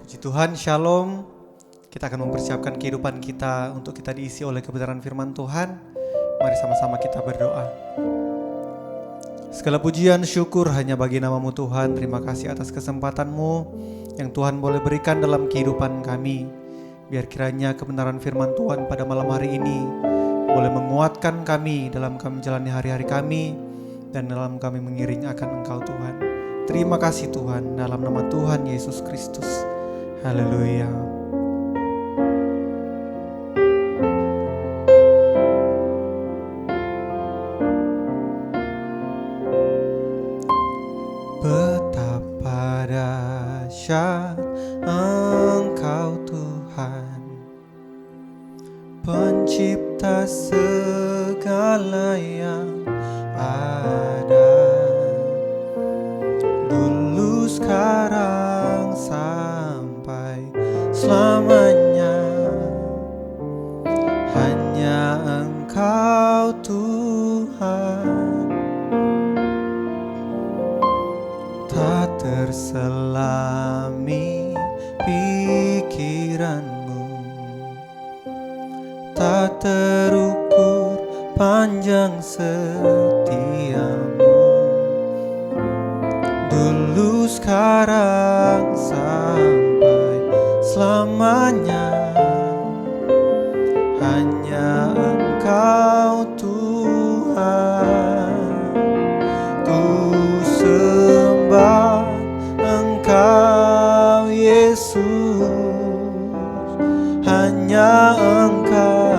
Puji Tuhan, Shalom. Kita akan mempersiapkan kehidupan kita untuk kita diisi oleh kebenaran firman Tuhan. Mari sama-sama kita berdoa. Segala pujian syukur hanya bagi nama-Mu Tuhan. Terima kasih atas kesempatan-Mu yang Tuhan boleh berikan dalam kehidupan kami. Biar kiranya kebenaran firman Tuhan pada malam hari ini boleh menguatkan kami dalam kami menjalani hari-hari kami dan dalam kami mengiring akan Engkau Tuhan. Terima kasih Tuhan, dalam nama Tuhan Yesus Kristus. Haleluya. Betapa dahsyat Engkau Tuhan, pencipta segala yang ada, dulu sekarang sampai selamanya. Hanya Engkau Tuhan, tak terselami pikiran-Mu, tak terukur panjang setia-Mu, dulu sekarang sampai selamanya. Hanya Engkau Tuhan, ku sembah Engkau Yesus. Hanya Engkau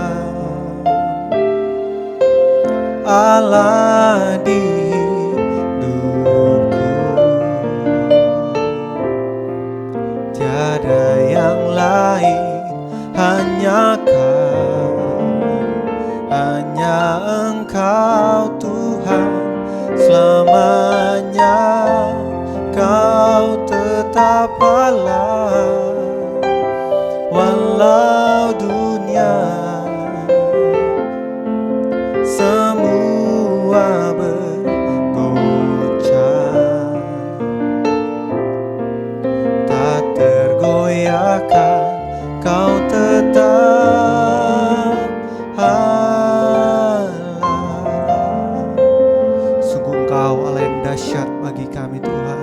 Allah di hidupku, tiada yang lain, hanya Kau, hanya Engkau Tuhan. Selamanya Kau tetap Allah, walau dunia semua bergoncang, tak tergoyahkan, Kau tetap Allah. Sungguh Engkau Allah yang dahsyat bagi kami Tuhan.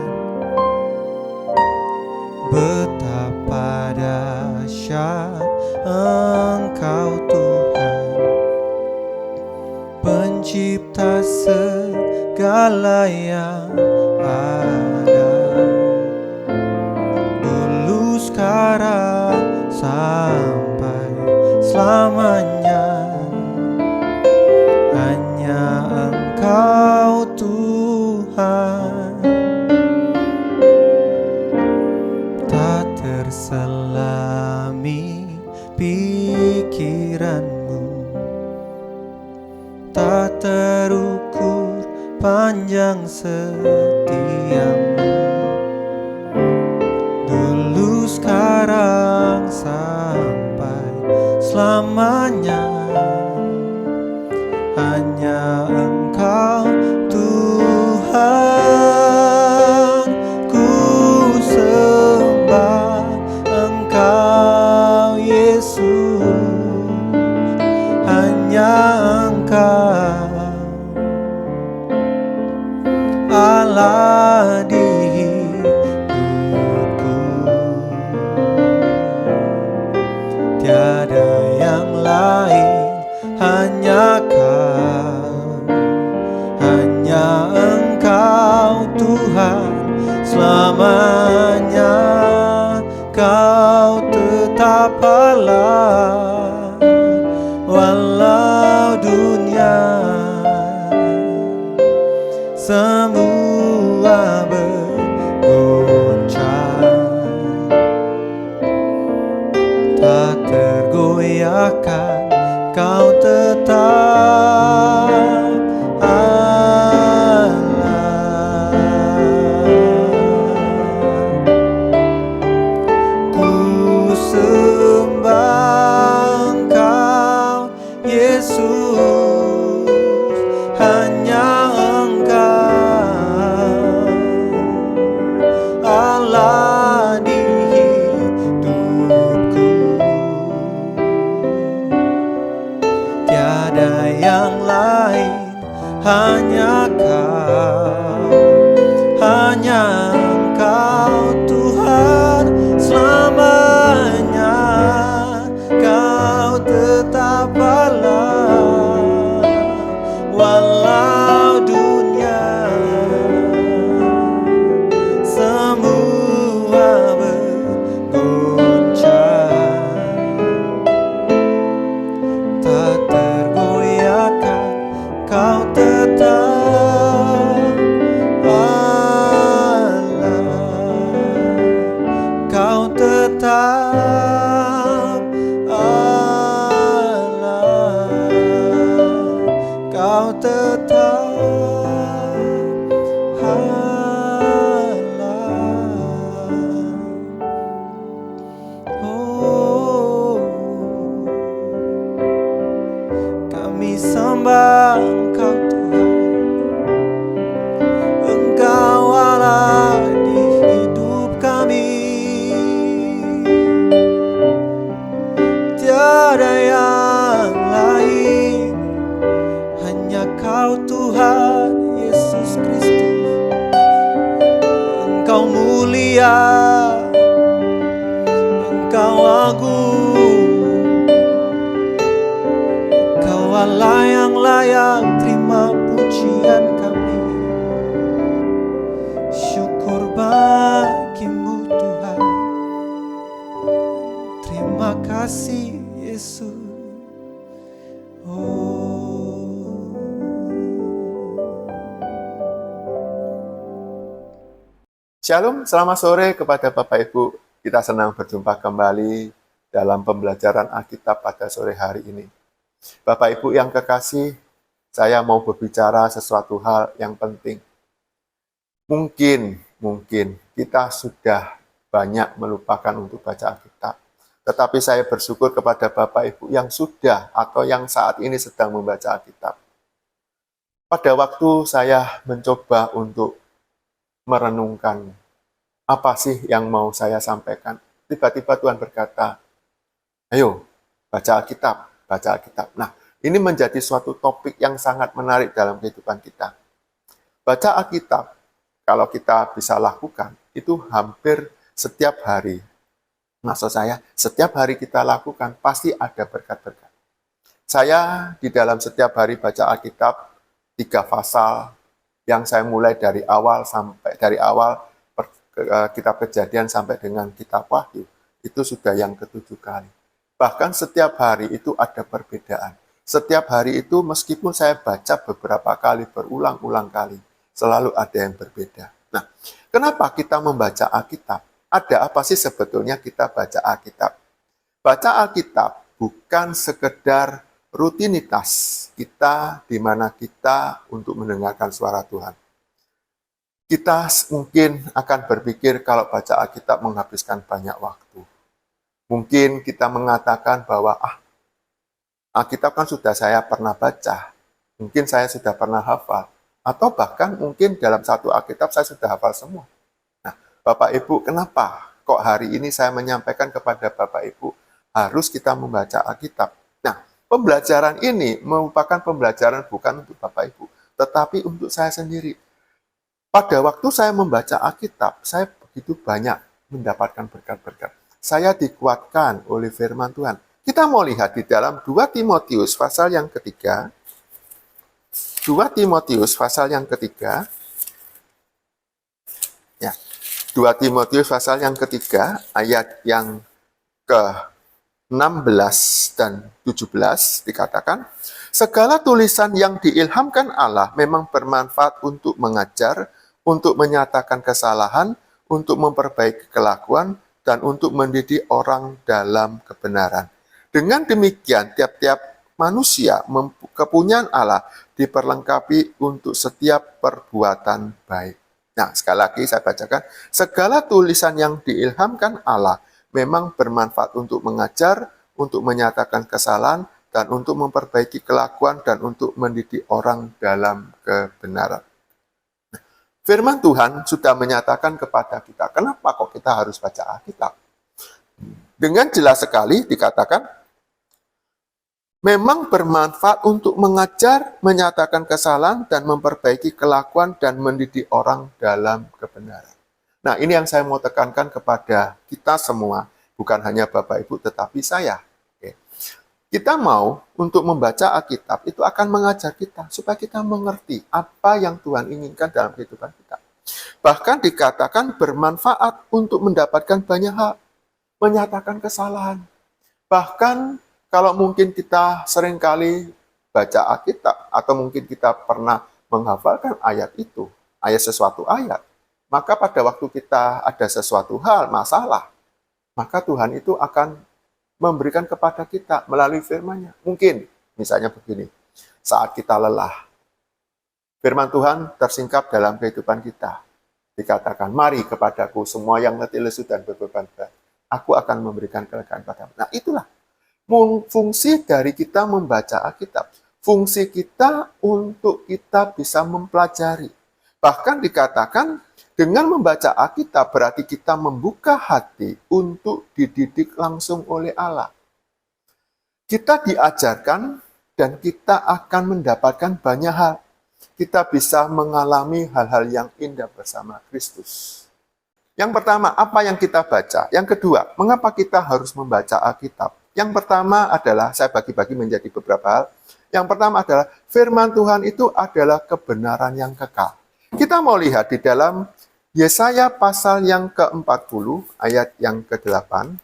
Betapa dahsyat Engkau Tuhan, pencipta segala yang ada, dulu sekarang sampai selamanya. Hanya Engkau Tuhan, tak terselami pikiran-Mu, tak terukur panjang setia-Mu, dulu sekarang sampai selamanya. Hanya Engkau Tuhan, ku sembah Engkau Yesus. Hanya Engkau Allah di hidupku, tiada yang lain, hanya Kau, hanya Engkau Tuhan. Selamanya Kau tetap Allah, walau dunia semua bergoncang, tak tergoyahkan, Kau tetap Allah. Ku sembah Engkau Yesus. Hanya Engkau tetap Allah, Kau tetap Allah. Oh, kami sembah Engkau Tuhan, Engkau Allah di hidup kami. Tiada yang lain, hanya Kau Tuhan Yesus Kristus. Engkau mulia, Engkau agung, Engkau Allah yang layak terima pujian kami. Syukur bagimu Tuhan, terima kasih Yesus. Shalom, selamat sore kepada Bapak Ibu. Kita senang berjumpa kembali dalam pembelajaran Alkitab pada sore hari ini. Bapak Ibu yang kekasih, saya mau berbicara sesuatu hal yang penting. Mungkin kita sudah banyak melupakan untuk baca Alkitab. Tetapi saya bersyukur kepada Bapak Ibu yang sudah atau yang saat ini sedang membaca Alkitab. Pada waktu saya mencoba untuk merenungkan apa sih yang mau saya sampaikan, tiba-tiba Tuhan berkata, ayo baca Alkitab, baca Alkitab. Nah, ini menjadi suatu topik yang sangat menarik dalam kehidupan kita. Baca Alkitab, kalau kita bisa lakukan, itu hampir setiap hari. Maksud saya, setiap hari kita lakukan, pasti ada berkat-berkat. Saya di dalam setiap hari baca Alkitab, 3 pasal, yang saya mulai dari awal kitab Kejadian sampai dengan kitab Wahyu, itu sudah yang ke-7 kali. Bahkan setiap hari itu ada perbedaan. Setiap hari itu meskipun saya baca beberapa kali, berulang-ulang kali, selalu ada yang berbeda. Nah, kenapa kita membaca Alkitab? Ada apa sih sebetulnya kita baca Alkitab? Baca Alkitab bukan sekedar rutinitas kita di mana kita untuk mendengarkan suara Tuhan. Kita mungkin akan berpikir kalau baca Alkitab menghabiskan banyak waktu. Mungkin kita mengatakan bahwa Alkitab kan sudah saya pernah baca, mungkin saya sudah pernah hafal, atau bahkan mungkin dalam satu Alkitab saya sudah hafal semua. Nah, Bapak Ibu, kenapa kok hari ini saya menyampaikan kepada Bapak Ibu harus kita membaca Alkitab? Nah, pembelajaran ini merupakan pembelajaran bukan untuk Bapak Ibu, tetapi untuk saya sendiri. Pada waktu saya membaca Alkitab, saya begitu banyak mendapatkan berkat-berkat. Saya dikuatkan oleh firman Tuhan. Kita mau lihat di dalam 2 Timotius pasal yang ketiga. 2 Timotius pasal yang ketiga. Ya, 2 Timotius pasal yang ketiga, ayat yang ke-16 dan 17 dikatakan, segala tulisan yang diilhamkan Allah memang bermanfaat untuk mengajar, untuk menyatakan kesalahan, untuk memperbaiki kelakuan, dan untuk mendidik orang dalam kebenaran. Dengan demikian, tiap-tiap manusia kepunyaan Allah diperlengkapi untuk setiap perbuatan baik. Nah, sekali lagi saya bacakan, segala tulisan yang diilhamkan Allah memang bermanfaat untuk mengajar, untuk menyatakan kesalahan, dan untuk memperbaiki kelakuan, dan untuk mendidik orang dalam kebenaran. Firman Tuhan sudah menyatakan kepada kita, kenapa kok kita harus baca Alkitab? Dengan jelas sekali dikatakan, memang bermanfaat untuk mengajar, menyatakan kesalahan, dan memperbaiki kelakuan, dan mendidik orang dalam kebenaran. Nah, ini yang saya mau tekankan kepada kita semua, bukan hanya Bapak Ibu, tetapi saya. Kita mau untuk membaca Alkitab itu akan mengajar kita supaya kita mengerti apa yang Tuhan inginkan dalam kehidupan kita. Bahkan dikatakan bermanfaat untuk mendapatkan banyak hal, menyatakan kesalahan. Bahkan kalau mungkin kita seringkali baca Alkitab atau mungkin kita pernah menghafalkan ayat itu, sesuatu ayat, maka pada waktu kita ada sesuatu hal, masalah, maka Tuhan itu akan memberikan kepada kita melalui firman-Nya. Mungkin, misalnya begini, saat kita lelah, firman Tuhan tersingkap dalam kehidupan kita. Dikatakan, mari kepadaku semua yang letih lesu dan berbeban berat. Aku akan memberikan kelegaan padamu. Nah, itulah fungsi dari kita membaca Alkitab. Fungsi kita untuk kita bisa mempelajari. Bahkan dikatakan, dengan membaca Alkitab berarti kita membuka hati untuk dididik langsung oleh Allah. Kita diajarkan dan kita akan mendapatkan banyak hal. Kita bisa mengalami hal-hal yang indah bersama Kristus. Yang pertama, apa yang kita baca? Yang kedua, mengapa kita harus membaca Alkitab? Yang pertama adalah, saya bagi-bagi menjadi beberapa hal. Yang pertama adalah, firman Tuhan itu adalah kebenaran yang kekal. Kita mau lihat di dalam Yesaya pasal yang ke-40, ayat yang ke-8.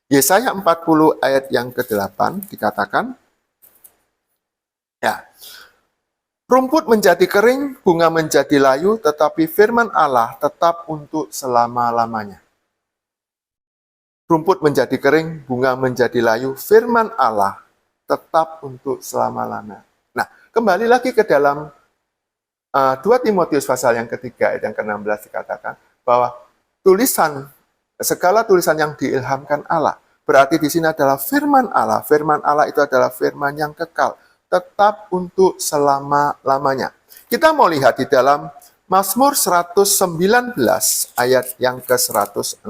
Yesaya 40 ayat yang ke-8 dikatakan, ya, rumput menjadi kering, bunga menjadi layu, tetapi firman Allah tetap untuk selama-lamanya. Rumput menjadi kering, bunga menjadi layu, firman Allah tetap untuk selama-lamanya. Nah, kembali lagi ke dalam 2 Timotius pasal yang ketiga, ayat yang ke-16 dikatakan bahwa segala tulisan yang diilhamkan Allah, berarti di sini adalah firman Allah. Firman Allah itu adalah firman yang kekal, tetap untuk selama-lamanya. Kita mau lihat di dalam Mazmur 119 ayat yang ke-160.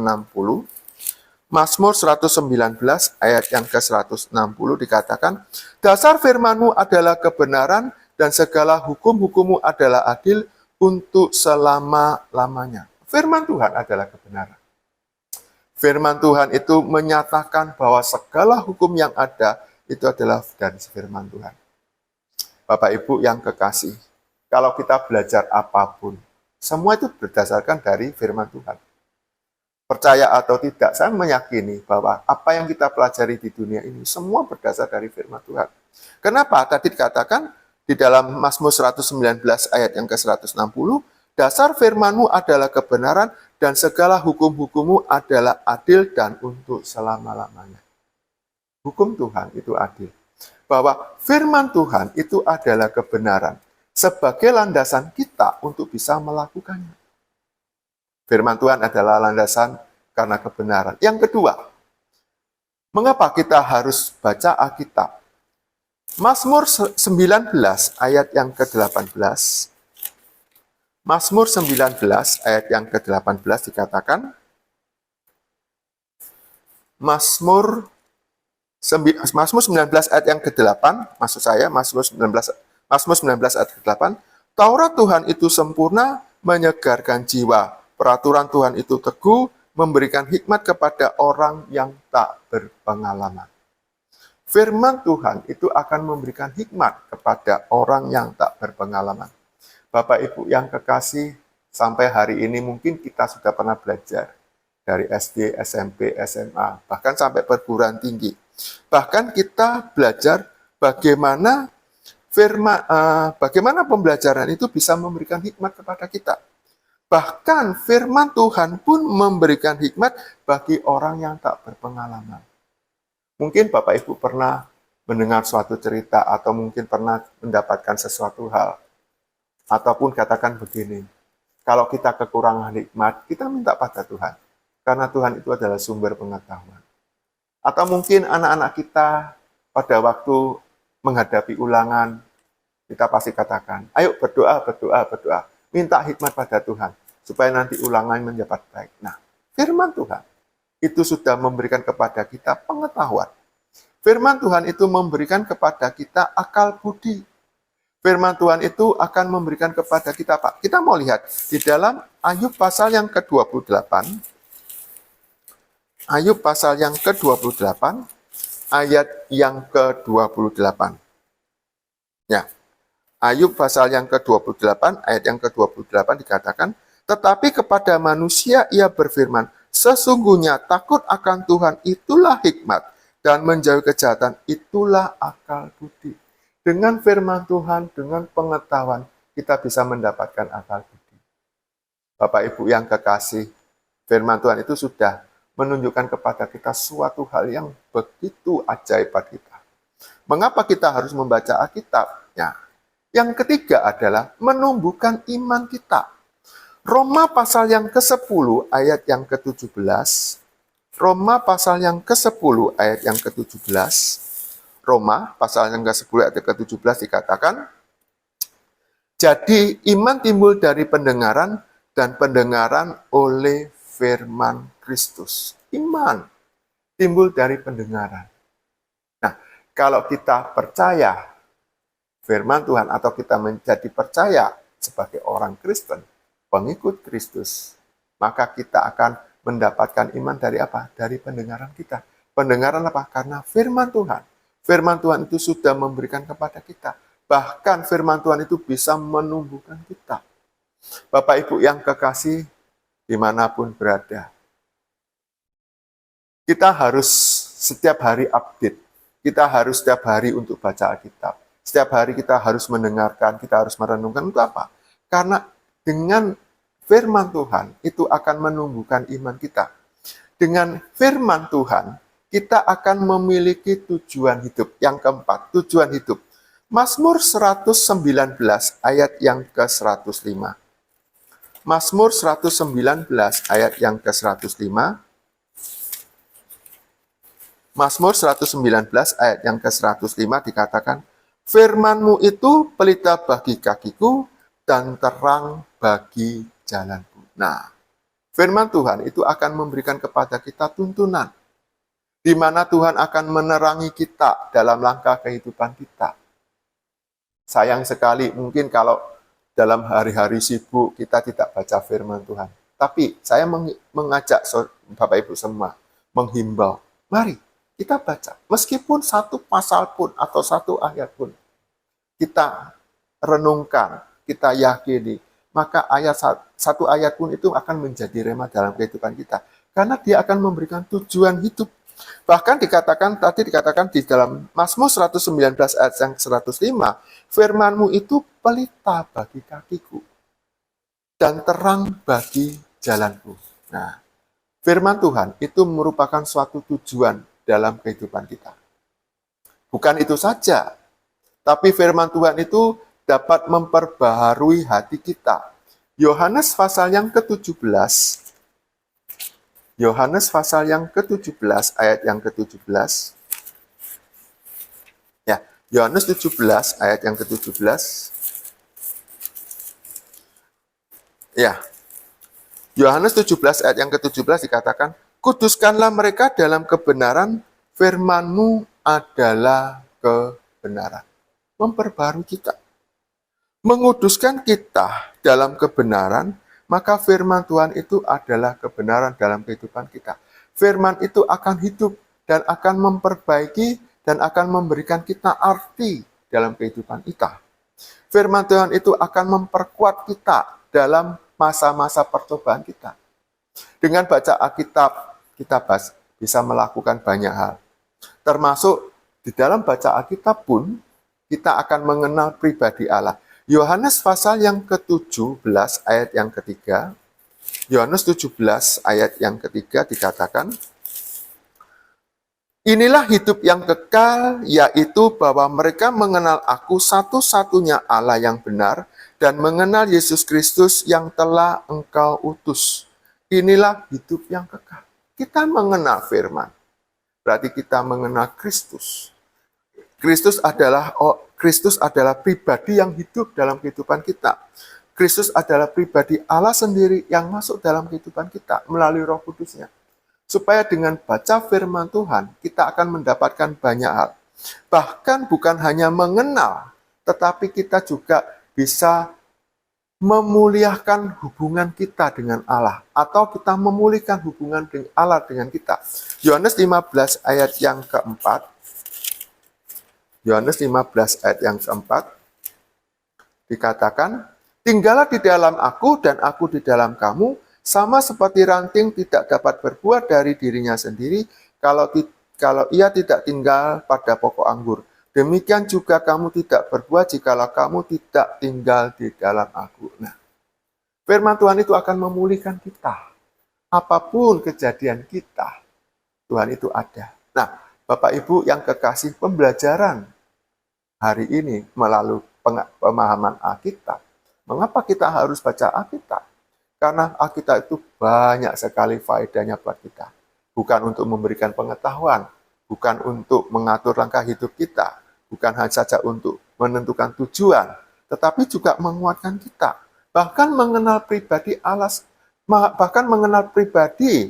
Mazmur 119 ayat yang ke-160 dikatakan, dasar firman-Mu adalah kebenaran dan segala hukum-hukum-Mu adalah adil untuk selama-lamanya. Firman Tuhan adalah kebenaran. Firman Tuhan itu menyatakan bahwa segala hukum yang ada itu adalah dari firman Tuhan. Bapak Ibu yang kekasih, kalau kita belajar apapun, semua itu berdasarkan dari firman Tuhan. Percaya atau tidak, saya meyakini bahwa apa yang kita pelajari di dunia ini semua berdasar dari firman Tuhan. Kenapa? Tadi dikatakan di dalam Mazmur 119 ayat yang ke-160, dasar firman-Mu adalah kebenaran dan segala hukum-hukum-Mu adalah adil dan untuk selama-lamanya. Hukum Tuhan itu adil. Bahwa firman Tuhan itu adalah kebenaran sebagai landasan kita untuk bisa melakukannya. Firman Tuhan adalah landasan karena kebenaran. Yang kedua, mengapa kita harus baca Alkitab? Mazmur 19 ayat yang ke-18. Mazmur 19 ayat yang ke-18 dikatakan, Mazmur 19 ayat yang ke-8, maksud saya Mazmur 19 ayat ke-8, Taurat Tuhan itu sempurna, menyegarkan jiwa. Peraturan Tuhan itu teguh, memberikan hikmat kepada orang yang tak berpengalaman. Firman Tuhan itu akan memberikan hikmat kepada orang yang tak berpengalaman. Bapak Ibu yang kekasih, sampai hari ini mungkin kita sudah pernah belajar dari SD, SMP, SMA, bahkan sampai perguruan tinggi. Bahkan kita belajar bagaimana pembelajaran itu bisa memberikan hikmat kepada kita. Bahkan firman Tuhan pun memberikan hikmat bagi orang yang tak berpengalaman. Mungkin Bapak Ibu pernah mendengar suatu cerita atau mungkin pernah mendapatkan sesuatu hal. Ataupun katakan begini, kalau kita kekurangan hikmat, kita minta pada Tuhan. Karena Tuhan itu adalah sumber pengetahuan. Atau mungkin anak-anak kita pada waktu menghadapi ulangan, kita pasti katakan, ayo berdoa. Minta hikmat pada Tuhan, supaya nanti ulangan mendapat baik. Nah, firman Tuhan itu sudah memberikan kepada kita pengetahuan. Firman Tuhan itu memberikan kepada kita akal budi. Firman Tuhan itu akan memberikan kepada kita apa? Kita mau lihat di dalam Ayub pasal yang ke-28. Ayub pasal yang ke-28, ayat yang ke-28. Ya. Ayub pasal yang ke-28, ayat yang ke-28 dikatakan, tetapi kepada manusia ia berfirman, sesungguhnya takut akan Tuhan itulah hikmat, dan menjauhi kejahatan itulah akal budi. Dengan firman Tuhan, dengan pengetahuan, kita bisa mendapatkan akal budi. Bapak Ibu yang kekasih, firman Tuhan itu sudah menunjukkan kepada kita suatu hal yang begitu ajaib bagi kita. Mengapa kita harus membaca Alkitab? Ya. Yang ketiga adalah menumbuhkan iman kita. Roma pasal yang ke-10 ayat yang ke-17. Roma pasal yang ke-10 ayat yang ke-17. Roma pasal yang ke-10 ayat yang ke-17 dikatakan, jadi iman timbul dari pendengaran dan pendengaran oleh firman Kristus. Iman timbul dari pendengaran. Nah, kalau kita percaya firman Tuhan atau kita menjadi percaya sebagai orang Kristen, pengikut Kristus, maka kita akan mendapatkan iman dari apa? Dari pendengaran kita. Pendengaran apa? Karena firman Tuhan. Firman Tuhan itu sudah memberikan kepada kita. Bahkan firman Tuhan itu bisa menumbuhkan kita. Bapak Ibu yang kekasih, dimanapun berada, kita harus setiap hari update. Kita harus setiap hari untuk baca Alkitab. Setiap hari kita harus mendengarkan, kita harus merenungkan. Untuk apa? Karena dengan firman Tuhan itu akan menumbuhkan iman kita. Dengan firman Tuhan, kita akan memiliki tujuan hidup. Yang keempat, tujuan hidup. Mazmur 119 ayat yang ke-105. Mazmur 119 ayat yang ke-105. Mazmur 119 ayat yang ke-105 dikatakan, firman-Mu itu pelita bagi kakiku dan terang bagi jalanku. Nah, firman Tuhan itu akan memberikan kepada kita tuntunan, di mana Tuhan akan menerangi kita dalam langkah kehidupan kita. Sayang sekali mungkin kalau dalam hari-hari sibuk kita tidak baca firman Tuhan. Tapi saya mengajak Bapak Ibu semua, menghimbau, mari kita baca. Meskipun satu pasal pun atau satu ayat pun, kita renungkan, kita yakini, maka satu ayat pun itu akan menjadi rema dalam kehidupan kita. Karena dia akan memberikan tujuan hidup. Bahkan tadi dikatakan di dalam Mazmur 119 ayat yang 105, firman-Mu itu pelita bagi kakiku dan terang bagi jalanku. Nah, firman Tuhan itu merupakan suatu tujuan dalam kehidupan kita. Bukan itu saja, tapi firman Tuhan itu dapat memperbaharui hati kita. Yohanes pasal yang ke-17, Yohanes pasal yang ke-17 ayat yang ke-17. Ya, Yohanes 17 ayat yang ke-17. Ya. Yohanes 17 ayat yang ke-17 dikatakan, kuduskanlah mereka dalam kebenaran, firman-Mu adalah kebenaran. Memperbarui kita. Menguduskan kita dalam kebenaran, maka firman Tuhan itu adalah kebenaran dalam kehidupan kita. Firman itu akan hidup dan akan memperbaiki dan akan memberikan kita arti dalam kehidupan kita. Firman Tuhan itu akan memperkuat kita dalam masa-masa percobaan kita. Dengan baca Alkitab, kita bisa melakukan banyak hal. Termasuk di dalam baca Alkitab pun, kita akan mengenal pribadi Allah. Yohanes pasal yang ke-17 ayat yang ketiga, Yohanes 17 ayat yang ketiga dikatakan, inilah hidup yang kekal, yaitu bahwa mereka mengenal Aku satu-satunya Allah yang benar, dan mengenal Yesus Kristus yang telah Engkau utus. Inilah hidup yang kekal. Kita mengenal firman, berarti kita mengenal Kristus. Kristus adalah pribadi yang hidup dalam kehidupan kita. Kristus adalah pribadi Allah sendiri yang masuk dalam kehidupan kita melalui Roh Kudus-Nya. Supaya dengan baca firman Tuhan, kita akan mendapatkan banyak hal. Bahkan bukan hanya mengenal, tetapi kita juga bisa memuliakan hubungan kita dengan Allah. Atau kita memulihkan hubungan dengan Allah dengan kita. Yohanes 15 ayat yang keempat. Yohanes 15 ayat yang keempat dikatakan, tinggallah di dalam Aku dan Aku di dalam kamu, sama seperti ranting tidak dapat berbuah dari dirinya sendiri kalau ia tidak tinggal pada pokok anggur. Demikian juga kamu tidak berbuah jikalau kamu tidak tinggal di dalam Aku. Nah, firman Tuhan itu akan memulihkan kita, apapun kejadian kita, Tuhan itu ada. Nah, Bapak Ibu yang kekasih, pembelajaran hari ini melalui pemahaman Alkitab. Mengapa kita harus baca Alkitab? Karena Alkitab itu banyak sekali faedahnya buat kita. Bukan untuk memberikan pengetahuan, bukan untuk mengatur langkah hidup kita, bukan hanya saja untuk menentukan tujuan, tetapi juga menguatkan kita. Bahkan mengenal pribadi Allah, bahkan mengenal pribadi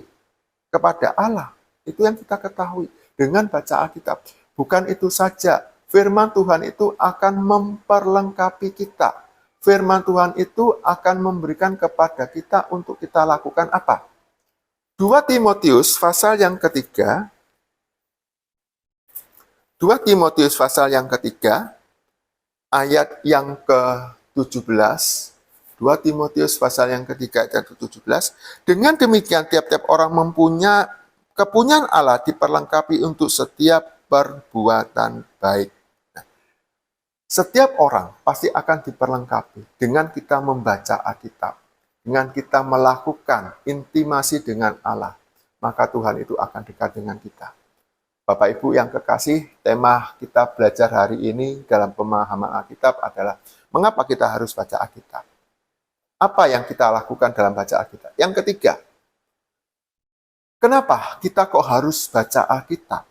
kepada Allah. Itu yang kita ketahui dengan baca Alkitab. Bukan itu saja, firman Tuhan itu akan memperlengkapi kita. Firman Tuhan itu akan memberikan kepada kita untuk kita lakukan apa? 2 Timotius pasal yang ketiga, 2 Timotius pasal yang ketiga, ayat yang ke-17, 2 Timotius pasal yang ketiga ayat ke-17, dengan demikian tiap-tiap orang mempunyai kepunyaan Allah diperlengkapi untuk setiap perbuatan baik. Setiap orang pasti akan diperlengkapi dengan kita membaca Alkitab, dengan kita melakukan intimasi dengan Allah, maka Tuhan itu akan dekat dengan kita. Bapak Ibu yang kekasih, tema kita belajar hari ini dalam pemahaman Alkitab adalah mengapa kita harus baca Alkitab. Apa yang kita lakukan dalam baca Alkitab? Yang ketiga, kenapa kita kok harus baca Alkitab?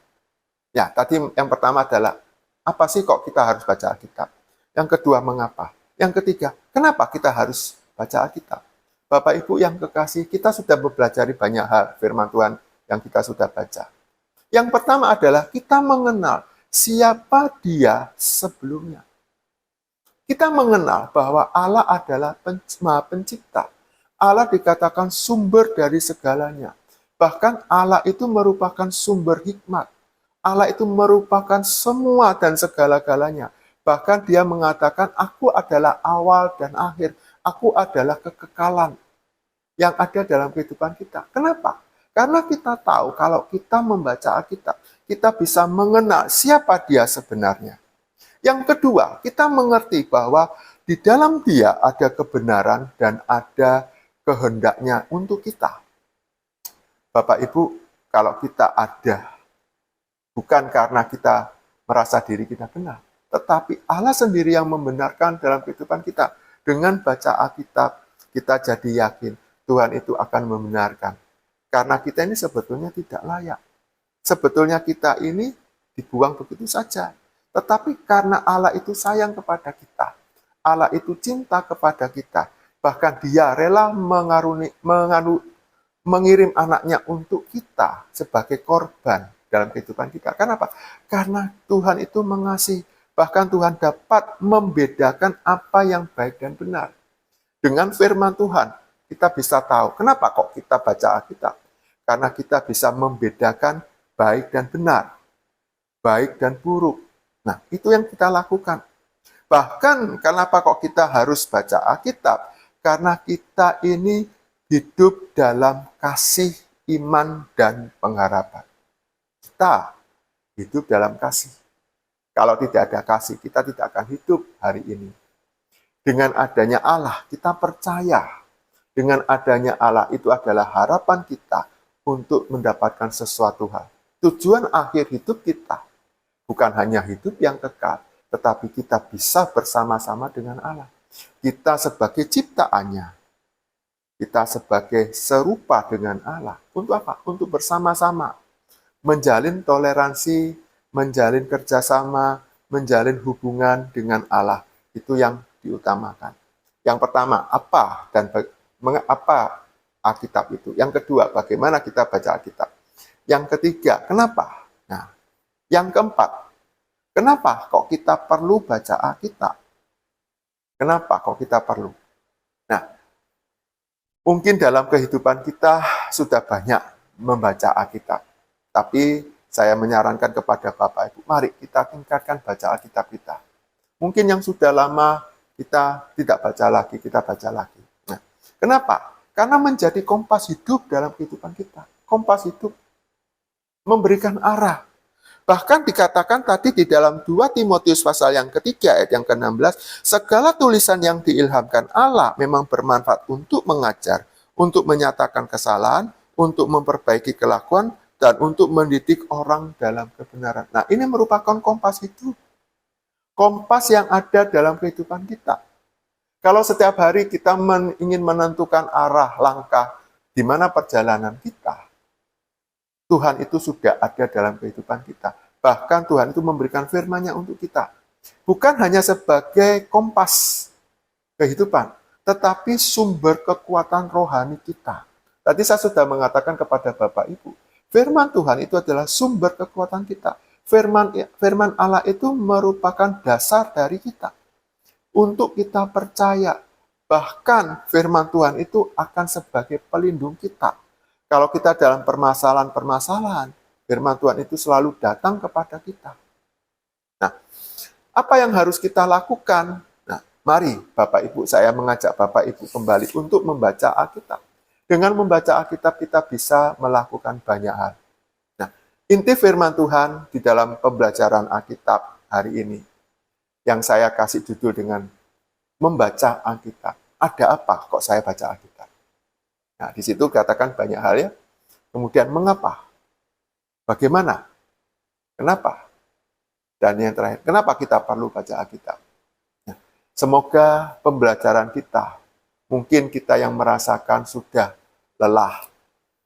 Ya, tadi yang pertama adalah apa sih kok kita harus baca Alkitab? Yang kedua, mengapa? Yang ketiga, kenapa kita harus baca Alkitab? Bapak Ibu yang kekasih, kita sudah mempelajari banyak hal firman Tuhan yang kita sudah baca. Yang pertama adalah kita mengenal siapa Dia sebelumnya. Kita mengenal bahwa Allah adalah Maha Pencipta. Allah dikatakan sumber dari segalanya. Bahkan Allah itu merupakan sumber hikmat. Allah itu merupakan semua dan segala-galanya. Bahkan Dia mengatakan, aku adalah awal dan akhir. Aku adalah kekekalan yang ada dalam kehidupan kita. Kenapa? Karena kita tahu kalau kita membaca Alkitab, kita bisa mengenal siapa Dia sebenarnya. Yang kedua, kita mengerti bahwa di dalam Dia ada kebenaran dan ada kehendaknya untuk kita. Bapak Ibu, kalau kita ada, bukan karena kita merasa diri kita benar, tetapi Allah sendiri yang membenarkan dalam kehidupan kita. Dengan baca Alkitab, kita jadi yakin Tuhan itu akan membenarkan. Karena kita ini sebetulnya tidak layak. Sebetulnya kita ini dibuang begitu saja. Tetapi karena Allah itu sayang kepada kita, Allah itu cinta kepada kita, bahkan Dia rela mengirim anaknya untuk kita sebagai korban dalam kehidupan kita. Kenapa? Karena Tuhan itu mengasihi, bahkan Tuhan dapat membedakan apa yang baik dan benar. Dengan firman Tuhan, kita bisa tahu kenapa kok kita baca Alkitab. Karena kita bisa membedakan baik dan benar, baik dan buruk. Nah, itu yang kita lakukan. Bahkan, kenapa kok kita harus baca Alkitab? Karena kita ini hidup dalam kasih, iman, dan pengharapan. Kita hidup dalam kasih. Kalau tidak ada kasih, kita tidak akan hidup hari ini. Dengan adanya Allah, kita percaya. Dengan adanya Allah, itu adalah harapan kita untuk mendapatkan sesuatu hal. Tujuan akhir hidup kita bukan hanya hidup yang kekal, tetapi kita bisa bersama-sama dengan Allah. Kita sebagai ciptaannya, kita sebagai serupa dengan Allah. Untuk apa? Untuk bersama-sama. Menjalin toleransi, menjalin kerjasama, menjalin hubungan dengan Allah. Itu yang diutamakan. Yang pertama, apa dan mengapa Alkitab itu? Yang kedua, bagaimana kita baca Alkitab? Yang ketiga, kenapa? Nah, yang keempat, kenapa kok kita perlu baca Alkitab? Kenapa kok kita perlu? Nah, mungkin dalam kehidupan kita sudah banyak membaca Alkitab. Tapi saya menyarankan kepada Bapak Ibu, mari kita tingkatkan baca Alkitab kita. Mungkin yang sudah lama kita tidak baca lagi, kita baca lagi. Nah, kenapa? Karena menjadi kompas hidup dalam kehidupan kita. Kompas hidup memberikan arah. Bahkan dikatakan tadi di dalam 2 Timotius pasal yang ketiga ayat yang ke-16, segala tulisan yang diilhamkan Allah memang bermanfaat untuk mengajar, untuk menyatakan kesalahan, untuk memperbaiki kelakuan, dan untuk mendidik orang dalam kebenaran. Nah, ini merupakan kompas hidup. Kompas yang ada dalam kehidupan kita. Kalau setiap hari kita ingin menentukan arah, langkah, di mana perjalanan kita, Tuhan itu sudah ada dalam kehidupan kita. Bahkan Tuhan itu memberikan firman-Nya untuk kita. Bukan hanya sebagai kompas kehidupan, tetapi sumber kekuatan rohani kita. Tadi saya sudah mengatakan kepada Bapak Ibu, firman Tuhan itu adalah sumber kekuatan kita. Firman Allah itu merupakan dasar dari kita. Untuk kita percaya, bahkan firman Tuhan itu akan sebagai pelindung kita. Kalau kita dalam permasalahan-permasalahan, firman Tuhan itu selalu datang kepada kita. Nah, apa yang harus kita lakukan? Nah, mari Bapak Ibu, saya mengajak Bapak Ibu kembali untuk membaca Alkitab. Dengan membaca Alkitab kita bisa melakukan banyak hal. Nah, inti firman Tuhan di dalam pembelajaran Alkitab hari ini, yang saya kasih judul dengan membaca Alkitab. Ada apa kok saya baca Alkitab? Nah, di situ katakan banyak hal ya. Kemudian mengapa? Bagaimana? Kenapa? Dan yang terakhir, kenapa kita perlu baca Alkitab? Nah, semoga pembelajaran kita, mungkin kita yang merasakan sudah lelah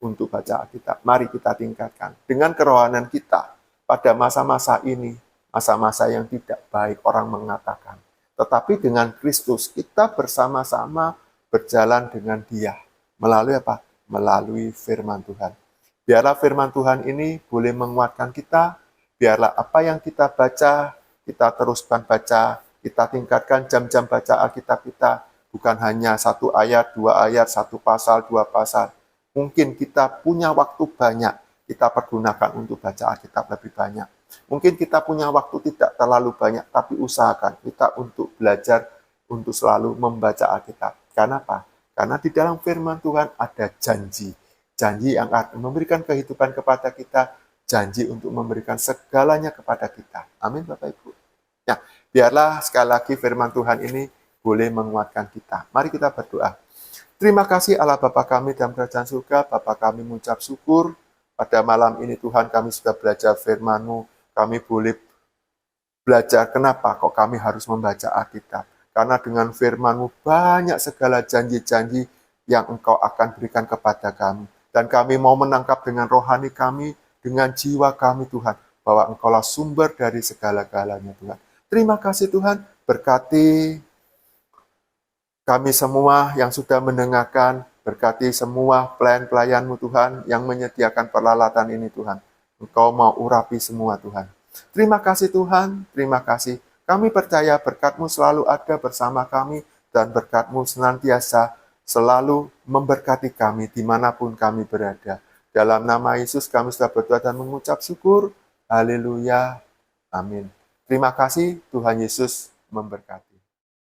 untuk baca Alkitab, mari kita tingkatkan. Dengan kerohanian kita, pada masa-masa ini, masa-masa yang tidak baik, orang mengatakan. Tetapi dengan Kristus, kita bersama-sama berjalan dengan Dia. Melalui apa? Melalui firman Tuhan. Biarlah firman Tuhan ini boleh menguatkan kita. Biarlah apa yang kita baca, kita teruskan baca, kita tingkatkan jam-jam baca Alkitab kita. Bukan hanya 1 ayat, 2 ayat, 1 pasal, 2 pasal. Mungkin kita punya waktu banyak, kita pergunakan untuk baca Alkitab lebih banyak. Mungkin kita punya waktu tidak terlalu banyak, tapi usahakan kita untuk belajar, untuk selalu membaca Alkitab. Karena apa? Karena di dalam firman Tuhan ada janji. Janji yang akan memberikan kehidupan kepada kita, janji untuk memberikan segalanya kepada kita. Amin Bapak Ibu. Nah, biarlah sekali lagi firman Tuhan ini boleh menguatkan kita. Mari kita berdoa. Terima kasih Allah Bapa kami dalam kerajaan surga. Bapa kami mengucap syukur. Pada malam ini Tuhan kami sudah belajar firman-Mu. Kami boleh belajar kenapa kok kami harus membaca Alkitab. Karena dengan firman-Mu banyak segala janji-janji yang Engkau akan berikan kepada kami. Dan kami mau menangkap dengan rohani kami, dengan jiwa kami Tuhan. Bahwa Engkaulah sumber dari segala-galanya Tuhan. Terima kasih Tuhan. Berkati kami semua yang sudah mendengarkan, berkati semua pelayan-pelayan-Mu Tuhan yang menyediakan peralatan ini Tuhan. Engkau mau urapi semua Tuhan. Terima kasih Tuhan, terima kasih. Kami percaya berkat-Mu selalu ada bersama kami dan berkat-Mu senantiasa selalu memberkati kami dimanapun kami berada. Dalam nama Yesus kami sudah berdoa dan mengucap syukur. Haleluya. Amin. Terima kasih, Tuhan Yesus memberkati.